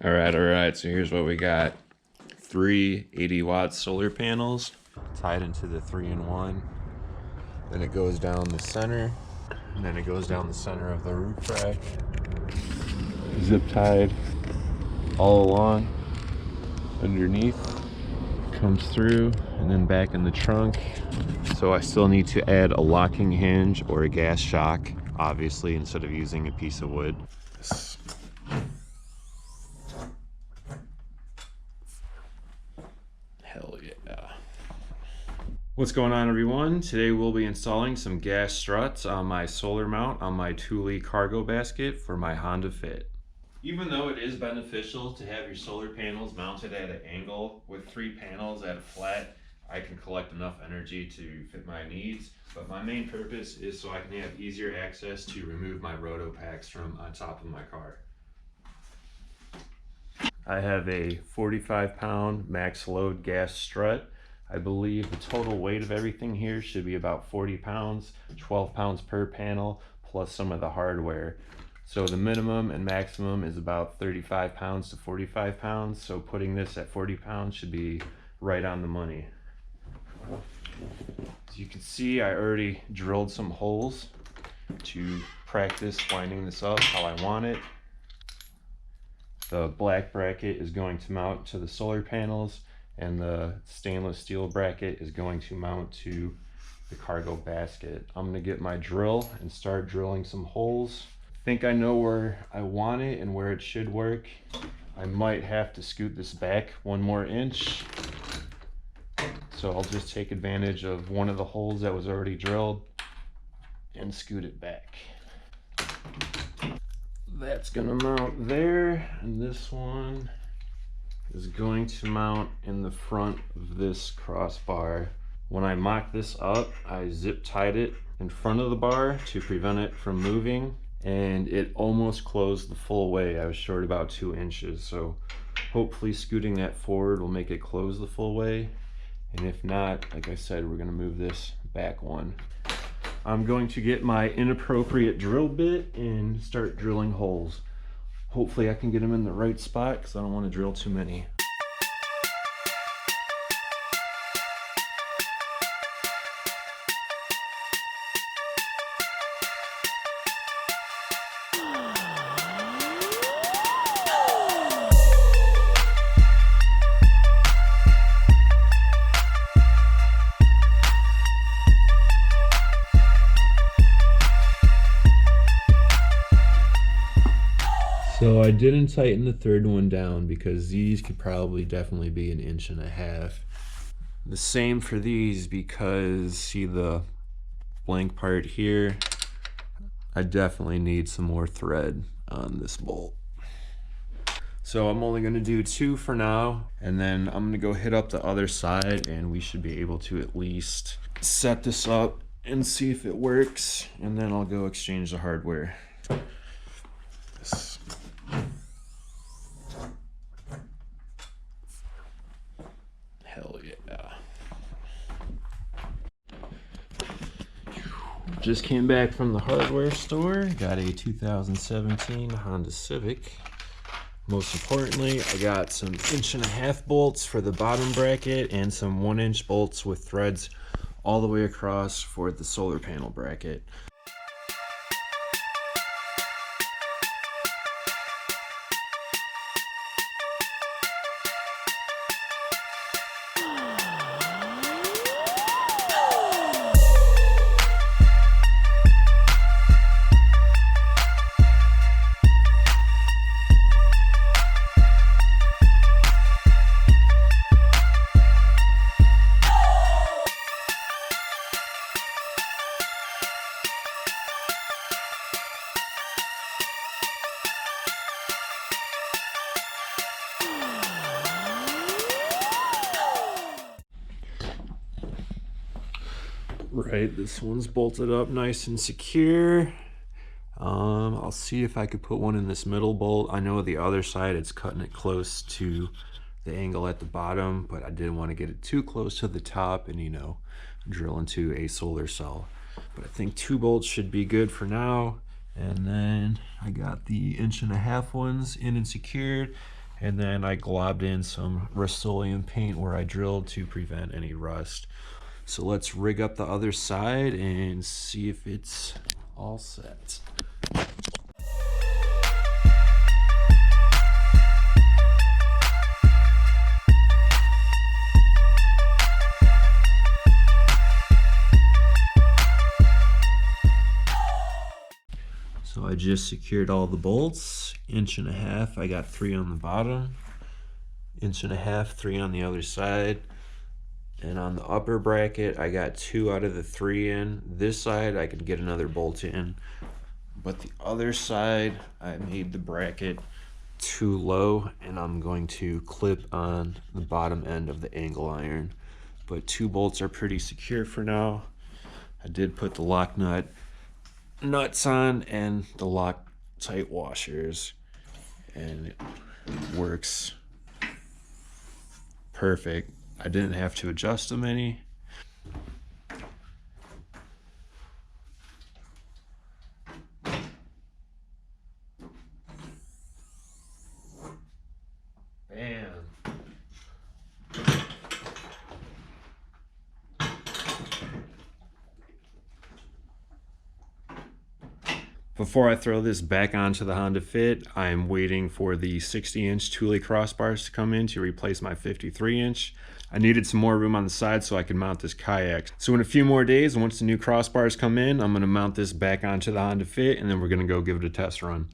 All right. So here's what we got. 3 80-watt solar panels tied into the 3-in-1. Then it goes down the center, and then it goes down the center of the roof rack. Zip tied all along underneath. Comes through and then back in the trunk. So I still need to add a locking hinge or a gas shock, obviously, instead of using a piece of wood. Hell yeah. What's going on, everyone? Today we'll be installing some gas struts on my solar mount on my Thule cargo basket for my Honda Fit. Even though it is beneficial to have your solar panels mounted at an angle, with 3 panels at a flat, I can collect enough energy to fit my needs. But my main purpose is so I can have easier access to remove my roto packs from on top of my car. I have a 45-pound max load gas strut. I believe the total weight of everything here should be about 40 pounds, 12 pounds per panel, plus some of the hardware. So the minimum and maximum is about 35 pounds to 45 pounds. So putting this at 40 pounds should be right on the money. As you can see, I already drilled some holes to practice winding this up how I want it. The black bracket is going to mount to the solar panels, and the stainless steel bracket is going to mount to the cargo basket. I'm gonna get my drill and start drilling some holes. I think I know where I want it and where it should work. I might have to scoot this back 1 more inch. So I'll just take advantage of one of the holes that was already drilled and scoot it back. That's gonna mount there, and this one is going to mount in the front of this crossbar. When I mocked this up, I zip tied it in front of the bar to prevent it from moving, and it almost closed the full way. I was short about 2 inches, so hopefully scooting that forward will make it close the full way. And if not, like I said, we're gonna move this back 1. I'm going to get my inappropriate drill bit and start drilling holes. Hopefully I can get them in the right spot because I don't want to drill too many. So I didn't tighten the third one down because these could probably definitely be 1.5 inches. The same for these, because see the blank part here? I definitely need some more thread on this bolt. So I'm only gonna do 2 for now, and then I'm gonna go hit up the other side and we should be able to at least set this up and see if it works, and then I'll go exchange the hardware. Hell yeah. Just came back from the hardware store. Got a 2017 Honda Civic. Most importantly, I got some 1.5-inch bolts for the bottom bracket and some 1-inch bolts with threads all the way across for the solar panel bracket. Right, this one's bolted up nice and secure. I'll see if I could put one in this middle bolt. I know the other side it's cutting it close to the angle at the bottom, but I didn't want to get it too close to the top and, you know, drill into a solar cell. But I think 2 bolts should be good for now. And then I got the 1.5-inch ones in and secured. And then I globbed in some Rust-Oleum paint where I drilled to prevent any rust. So let's rig up the other side and see if it's all set. So I just secured all the bolts, 1.5 inches. I got 3 on the bottom, 1.5 inches, 3 on the other side. And on the upper bracket, I got 2 out of the 3 in. This side, I could get another bolt in. But the other side, I made the bracket too low, and I'm going to clip on the bottom end of the angle iron. But 2 bolts are pretty secure for now. I did put the lock nuts on and the Loctite washers, and it works perfect. I didn't have to adjust them any. Bam. Before I throw this back onto the Honda Fit, I'm waiting for the 60-inch Thule crossbars to come in to replace my 53-inch. I needed some more room on the side so I could mount this kayak. So in a few more days, once the new crossbars come in, I'm gonna mount this back onto the Honda Fit, and then we're gonna go give it a test run.